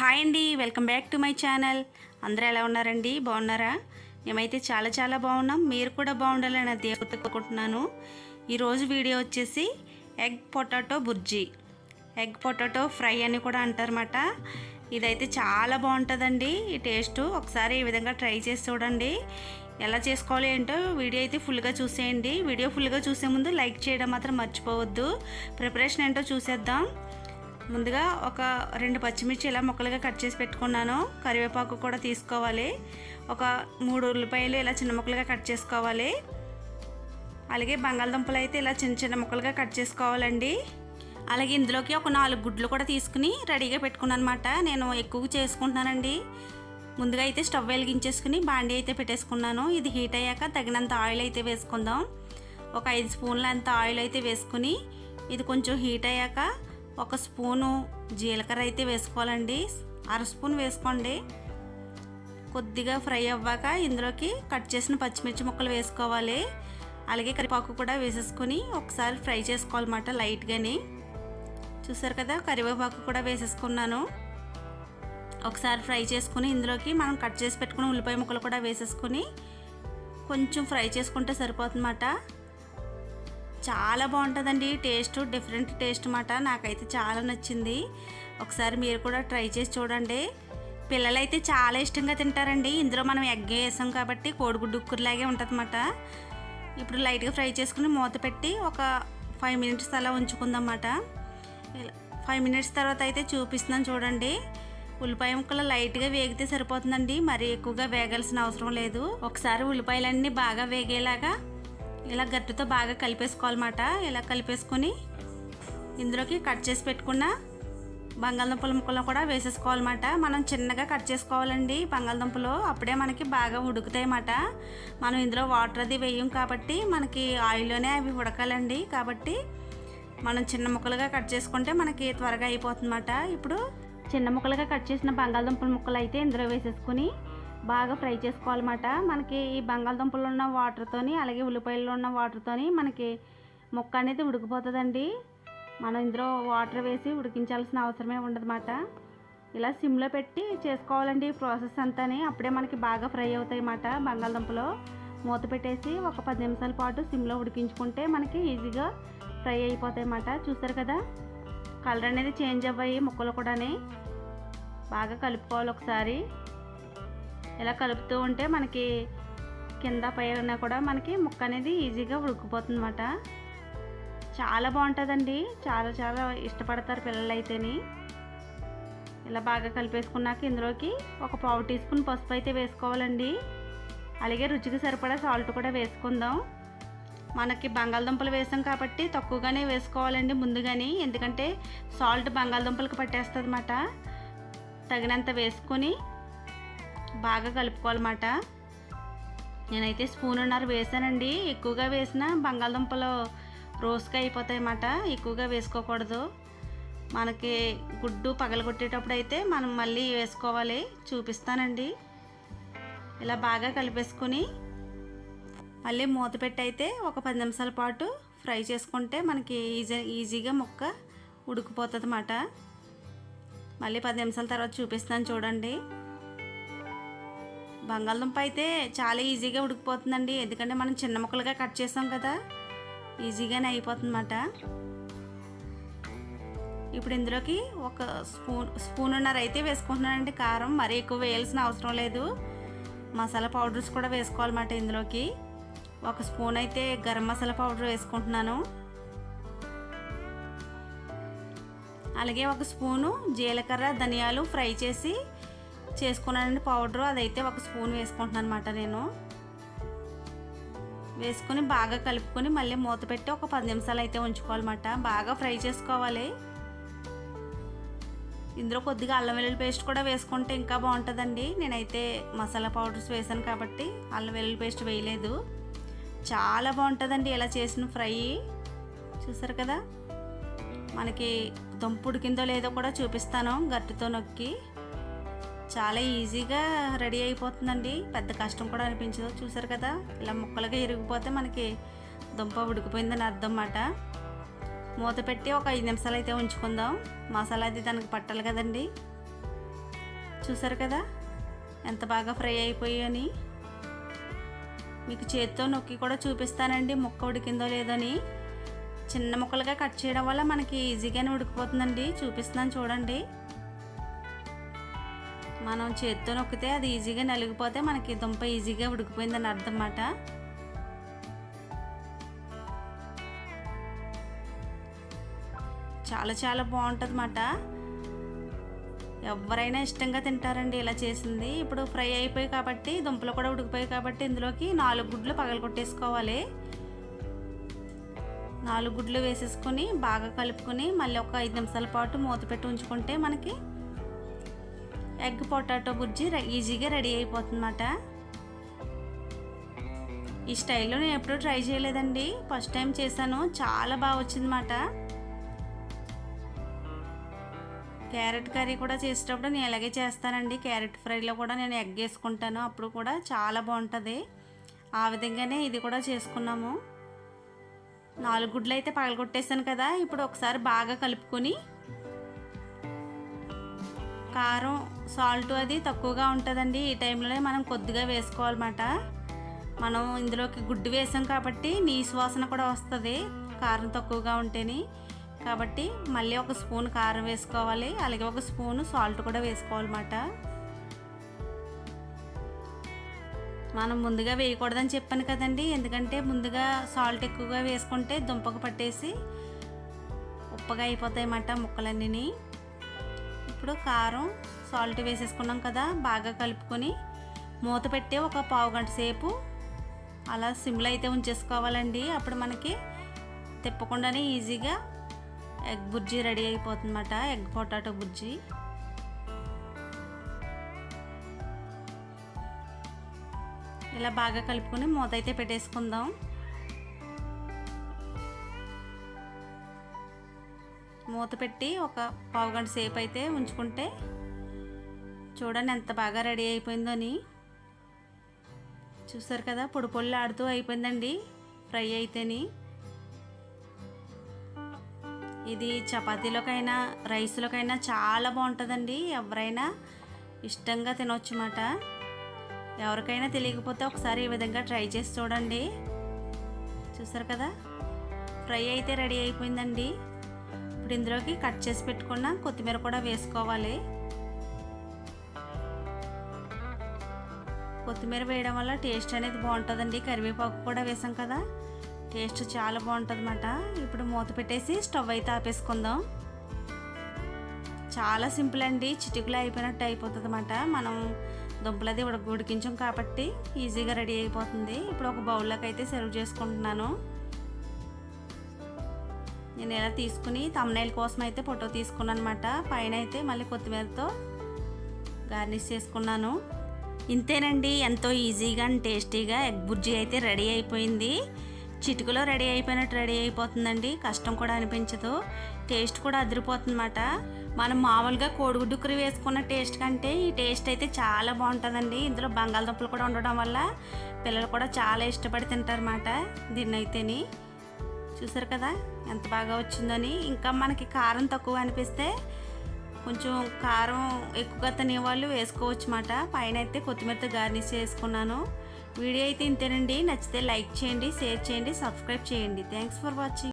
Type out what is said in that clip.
Hi అండి, welcome back to my channel. అందరూ ఎలా ఉన్నారండి? బాగున్నారా? మేమైతే చాలా బాగున్నాం. మీరు కూడా బాగుండాలని దేవుడితో కోరుకుంటున్నాను. ఈరోజు వీడియో వచ్చేసి egg potato bhurji, egg potato fry అని కూడా అంటారన్నమాట. ఇదైతే చాలా బాగుంటుందండి. ఈ టేస్ట్ ఒకసారి ఈ విధంగా ట్రై చేసి చూడండి. ఎలా చేసుకోవాలి ఏంటో వీడియో అయితే ఫుల్గా చూసేయండి. వీడియో ఫుల్గా చూసే ముందు లైక్ చేయడం మాత్రం మర్చిపోవద్దు. ప్రిపరేషన్ ఏంటో చూసేద్దాం. ముందుగా ఒక 2 పచ్చిమిర్చి ఇలా ముక్కలుగా కట్ చేసి పెట్టుకున్నాను. కరివేపాకు కూడా తీసుకోవాలి. ఒక 3 ఉల్లిపాయలు ఇలా చిన్న ముక్కలుగా కట్ చేసుకోవాలి. అలాగే బంగాళదుంపలు అయితే ఇలా చిన్న ముక్కలుగా కట్ చేసుకోవాలండి. అలాగే ఇందులోకి ఒక 4 గుడ్లు కూడా తీసుకుని రెడీగా పెట్టుకున్నాను అనమాట. నేను ఎక్కువగా చేసుకుంటున్నానండి. ముందుగా అయితే స్టవ్ వెలిగించేసుకుని బాండీ అయితే పెట్టేసుకున్నాను. ఇది హీట్ అయ్యాక తగినంత ఆయిల్ అయితే వేసుకుందాం. ఒక 5 స్పూన్ల అంత ఆయిల్ అయితే వేసుకుని ఇది కొంచెం హీట్ అయ్యాక 1 స్పూను జీలకర్ర అయితే వేసుకోవాలండి. 1/2 స్పూన్ వేసుకోండి. కొద్దిగా ఫ్రై అవ్వాక ఇందులోకి కట్ చేసిన పచ్చిమిర్చి ముక్కలు వేసుకోవాలి. అలాగే కరివేపాకు కూడా వేసేసుకొని ఒకసారి ఫ్రై చేసుకోవాలన్నమాట లైట్గాని. చూసారు కదా, కరివేపాకు కూడా వేసేసుకున్నాను. ఒకసారి ఫ్రై చేసుకుని ఇందులోకి మనం కట్ చేసి పెట్టుకున్న ఉల్లిపాయ ముక్కలు కూడా వేసేసుకొని కొంచెం ఫ్రై చేసుకుంటే సరిపోతుందన్నమాట. చాలా బాగుంటుందండి టేస్ట్, డిఫరెంట్ టేస్ట్ అన్నమాట. నాకైతే చాలా నచ్చింది. ఒకసారి మీరు కూడా ట్రై చేసి చూడండి. పిల్లలైతే చాలా ఇష్టంగా తింటారండి. ఇందులో మనం ఎగ్ వేసాం కాబట్టి కోడిగుడ్డు ఉక్కుర్లాగే ఉంటుంది అన్నమాట. ఇప్పుడు లైట్గా ఫ్రై చేసుకుని మూత పెట్టి ఒక 5 మినిట్స్ అలా ఉంచుకుందామన్నమాట. 5 మినిట్స్ తర్వాత అయితే చూపిస్తున్నాను చూడండి. ఉల్లిపాయ ముక్కలు లైట్గా వేగితే సరిపోతుందండి. మరి ఎక్కువగా వేగాల్సిన అవసరం లేదు. ఒకసారి ఉల్లిపాయలన్నీ బాగా వేగేలాగా ఇలా గట్టితో బాగా కలిపేసుకోవాలన్నమాట. ఇలా కలిపేసుకొని ఇందులోకి కట్ చేసి పెట్టుకున్న బంగాళదుంపల ముక్కలు కూడా వేసేసుకోవాలన్నమాట. మనం చిన్నగా కట్ చేసుకోవాలండి బంగాళదుంపలు, అప్పుడే మనకి బాగా ఉడుకుతాయి అన్నమాట. మనం ఇందులో వాటర్ అది వేయం కాబట్టి మనకి ఆయిల్లోనే అవి ఉడకాలండి. కాబట్టి మనం చిన్న ముక్కలుగా కట్ చేసుకుంటే మనకి త్వరగా అయిపోతుందన్నమాట. ఇప్పుడు చిన్న ముక్కలుగా కట్ చేసిన బంగాళదుంపల ముక్కలు అయితే ఇందులో వేసేసుకుని బాగా ఫ్రై చేసుకోవాలన్నమాట. మనకి ఈ బంగాళదుంపలు ఉన్న వాటర్తోని అలాగే ఉల్లిపాయల్లో ఉన్న వాటర్తోని మనకి ముక్క అనేది ఉడికిపోతుందండి. మనం ఇందులో వాటర్ వేసి ఉడికించాల్సిన అవసరమే ఉండదన్నమాట. ఇలా సిమ్లో పెట్టి చేసుకోవాలండి ఈ ప్రాసెస్ అంతాని. అప్పుడే మనకి బాగా ఫ్రై అవుతాయి అన్నమాట బంగాళదుంపలు. మూత పెట్టేసి ఒక 10 నిమిషాల పాటు సిమ్లో ఉడికించుకుంటే మనకి ఈజీగా ఫ్రై అయిపోతాయి అన్నమాట. చూసారు కదా, కలర్ అనేది చేంజ్ అవ్వాయి ముక్కలు కూడా. బాగా కలుపుకోవాలి ఒకసారి. ఇలా కలుపుతూ ఉంటే మనకి కింద పైన కూడా మనకి ముక్క అనేది ఈజీగా ఉడికిపోతుంది అన్నమాట. చాలా బాగుంటుందండి. చాలా ఇష్టపడతారు పిల్లలు అయితేని. ఇలా బాగా కలిపేసుకున్నాక ఇందులోకి ఒక 1/4 టీ స్పూన్ పసుపు అయితే వేసుకోవాలండి. అలాగే రుచికి సరిపడా సాల్ట్ కూడా వేసుకుందాం. మనకి బంగాళదుంపలు వేసాం కాబట్టి తక్కువగానే వేసుకోవాలండి ముందుగానే, ఎందుకంటే సాల్ట్ బంగాళదుంపలకు పట్టేస్తుంది అన్నమాట. తగినంత వేసుకొని బాగా కలుపుకోవాలన్నమాట. నేనైతే 1.5 స్పూన్ వేసానండి. ఎక్కువగా వేసిన బంగాళదుంపలు రోస్గా అయిపోతాయి అన్నమాట. ఎక్కువగా వేసుకోకూడదు. మనకి గుడ్డు పగలగొట్టేటప్పుడు అయితే మనం మళ్ళీ వేసుకోవాలి. చూపిస్తానండి. ఇలా బాగా కలిపేసుకుని మళ్ళీ మూత పెట్టి అయితే ఒక 10 నిమిషాల పాటు ఫ్రై చేసుకుంటే మనకి ఈజీగా ముక్క ఉడికిపోతుంది అన్నమాట. మళ్ళీ 10 నిమిషాల తర్వాత చూపిస్తాను చూడండి. బంగాళదుంప అయితే చాలా ఈజీగా ఉడికిపోతుందండి, ఎందుకంటే మనం చిన్న ముక్కలుగా కట్ చేసాం కదా, ఈజీగానే అయిపోతుందన్నమాట. ఇప్పుడు ఇందులోకి ఒక స్పూన్నర అయితే వేసుకుంటున్నానండి కారం. మరీ ఎక్కువ వేయాల్సిన అవసరం లేదు. మసాలా పౌడర్స్ కూడా వేసుకోవాలన్నమాట. ఇందులోకి 1 స్పూన్ అయితే గరం మసాలా పౌడర్ వేసుకుంటున్నాను. అలాగే 1 స్పూను జీలకర్ర ధనియాలు ఫ్రై చేసి చేసుకున్నానండి పౌడరు. అదైతే 1 స్పూన్ వేసుకుంటున్నాను అనమాట. నేను వేసుకుని బాగా కలుపుకొని మళ్ళీ మూత పెట్టి ఒక 10 నిమిషాలు అయితే ఉంచుకోవాలన్నమాట. బాగా ఫ్రై చేసుకోవాలి. ఇందులో కొద్దిగా అల్లం వెల్లుల్లి పేస్ట్ కూడా వేసుకుంటే ఇంకా బాగుంటుందండి. నేనైతే మసాలా పౌడర్స్ వేసాను కాబట్టి అల్లం వెల్లుల్లి పేస్ట్ వేయలేదు. చాలా బాగుంటుందండి ఇలా చేసిన ఫ్రై. చూసారు కదా, మనకి దుంప ఉడికిందో లేదో కూడా చూపిస్తాను గట్టితో నొక్కి. చాలా ఈజీగా రెడీ అయిపోతుందండి. పెద్ద కష్టం కూడా అనిపించదు. చూసారు కదా, ఇలా ముక్కలుగా ఇరిగిపోతే మనకి దుంప ఉడికిపోయిందని అర్థం అన్నమాట. మూత పెట్టి ఒక 5 నిమిషాలు అయితే ఉంచుకుందాం. మసాలా అది దానికి పట్టాలి కదండి. చూసారు కదా ఎంత బాగా ఫ్రై అయిపోయాయని. మీకు చేత్తో నొక్కి కూడా చూపిస్తానండి ముక్క ఉడికిందో లేదని. చిన్న ముక్కలుగా కట్ చేయడం వల్ల మనకి ఈజీగానే ఉడికిపోతుందండి. చూపిస్తున్నాను చూడండి. మనం చేత్తో నొక్కితే అది ఈజీగా నలిగిపోతే మనకి దుంప ఈజీగా ఉడికిపోయిందని అర్థం అన్నమాట. చాలా చాలా బాగుంటుంది అన్నమాట. ఎవరైనా ఇష్టంగా తింటారండి ఇలా చేసింది. ఇప్పుడు ఫ్రై అయిపోయి కాబట్టి దుంపలు కూడా ఉడికిపోయాయి కాబట్టి ఇందులోకి 4 గుడ్లు పగలగొట్టేసుకోవాలి. 4 గుడ్లు వేసేసుకొని బాగా కలుపుకొని మళ్ళీ ఒక 5 నిమిషాల పాటు మూత పెట్టి ఉంచుకుంటే మనకి ఎగ్ పొటాటో బుర్జీ ఈజీగా రెడీ అయిపోతుందన్నమాట. ఈ స్టైల్లో నేను ఎప్పుడూ ట్రై చేయలేదండి, ఫస్ట్ టైం చేశాను. చాలా బాగా వచ్చిందన్నమాట. క్యారెట్ కర్రీ కూడా చేసేటప్పుడు నేను ఇలాగే చేస్తానండి. క్యారెట్ ఫ్రైలో కూడా నేను ఎగ్ వేసుకుంటాను, అప్పుడు కూడా చాలా బాగుంటుంది. ఆ విధంగానే ఇది కూడా చేసుకున్నాము. 4 గుడ్లు అయితే పగలగొట్టేసాను కదా. ఇప్పుడు ఒకసారి బాగా కలుపుకొని కారం సాల్ట్ అది తక్కువగా ఉంటుందండి. ఈ టైంలోనే మనం కొద్దిగా వేసుకోవాలన్నమాట. మనం ఇందులోకి గుడ్డు వేసాం కాబట్టి నీసు వాసన కూడా వస్తుంది కారం తక్కువగా ఉంటేనే. కాబట్టి మళ్ళీ ఒక స్పూన్ కారం వేసుకోవాలి, అలాగే ఒక స్పూను సాల్ట్ కూడా వేసుకోవాలన్నమాట. మనం ముందుగా వేయకూడదని చెప్పాను కదండి, ఎందుకంటే ముందుగా సాల్ట్ ఎక్కువగా వేసుకుంటే దుంపకు పట్టేసి ఉప్పగా అయిపోతాయి అన్నమాట ముక్కలన్నీ. ఇప్పుడు కారం సాల్ట్ వేసేసుకున్నాం కదా, బాగా కలుపుకొని మూత పెట్టి ఒక పావు గంట సేపు అలా సిమ్లో అయితే ఉంచేసుకోవాలండి. అప్పుడు మనకి తిప్పకుండానే ఈజీగా ఎగ్ బుర్జీ రెడీ అయిపోతుందన్నమాట. Egg potato bhurji. ఇలా బాగా కలుపుకొని మూత అయితే పెట్టేసుకుందాం. మూత పెట్టి ఒక పావు గంట సేపు అయితే ఉంచుకుంటే చూడండి ఎంత బాగా రెడీ అయిపోయిందని. చూసారు కదా పొడి పొళ్ళు ఆడుతూ అయిపోయిందండి ఫ్రై అయితేని. ఇది చపాతీలోకైనా రైస్లోకైనా చాలా బాగుంటుందండి. ఎవరైనా ఇష్టంగా తినొచ్చు అన్నమాట. ఎవరికైనా తెలియకపోతే ఒకసారి ఈ విధంగా ట్రై చేసి చూడండి. చూసారు కదా ఫ్రై అయితే రెడీ అయిపోయిందండి. ఇప్పుడు ఇందులోకి కట్ చేసి పెట్టుకున్న కొత్తిమీర కూడా వేసుకోవాలి. కొత్తిమీర వేయడం వల్ల టేస్ట్ అనేది బాగుంటుందండి. కరివేపాకు కూడా వేసాం కదా, టేస్ట్ చాలా బాగుంటుంది అన్నమాట. ఇప్పుడు మూత పెట్టేసి స్టవ్ అయితే ఆపేసుకుందాం. చాలా సింపుల్ అండి, చిటికలో అయిపోయినట్టు అయిపోతుంది అన్నమాట. మనం దుంపలది ఉడికించాం కాబట్టి ఈజీగా రెడీ అయిపోతుంది. ఇప్పుడు ఒక బౌల్లోకి అయితే సర్వ్ చేసుకుంటున్నాను. నేను ఇలా తీసుకుని థంబ్నెయిల్ కోసం అయితే ఫోటో తీసుకున్నాను అనమాట. పైన అయితే మళ్ళీ కొత్తిమీరతో గార్నిష్ చేసుకున్నాను. ఇంతేనండి, ఎంతో ఈజీగా అండ్ టేస్టీగా ఎగ్ బుర్జీ అయితే రెడీ అయిపోయింది. చిటికలో రెడీ అయిపోయినట్టు రెడీ అయిపోతుందండి. కష్టం కూడా అనిపించదు, టేస్ట్ కూడా అదిరిపోతుందన్నమాట. మనం మామూలుగా కోడిగుడ్డు కూర వేసుకున్న టేస్ట్ కంటే ఈ టేస్ట్ అయితే చాలా బాగుంటుందండి. ఇందులో బంగాళదుంపలు కూడా ఉండడం వల్ల పిల్లలు కూడా చాలా ఇష్టపడి తింటారన్నమాట దీన్ని అయితేని. చూసారు కదా ఎంత బాగా వచ్చిందని. ఇంకా మనకి కారం తక్కువ అనిపిస్తే కొంచెం కారం ఎక్కువగా తినేవాళ్ళు వేసుకోవచ్చు అన్నమాట. పైన అయితే కొత్తిమీరతో గార్నిష్ చేసుకున్నాను. వీడియో అయితే ఇంతేనండి. నచ్చితే లైక్ చేయండి, షేర్ చేయండి, సబ్స్క్రైబ్ చేయండి. Thanks for watching.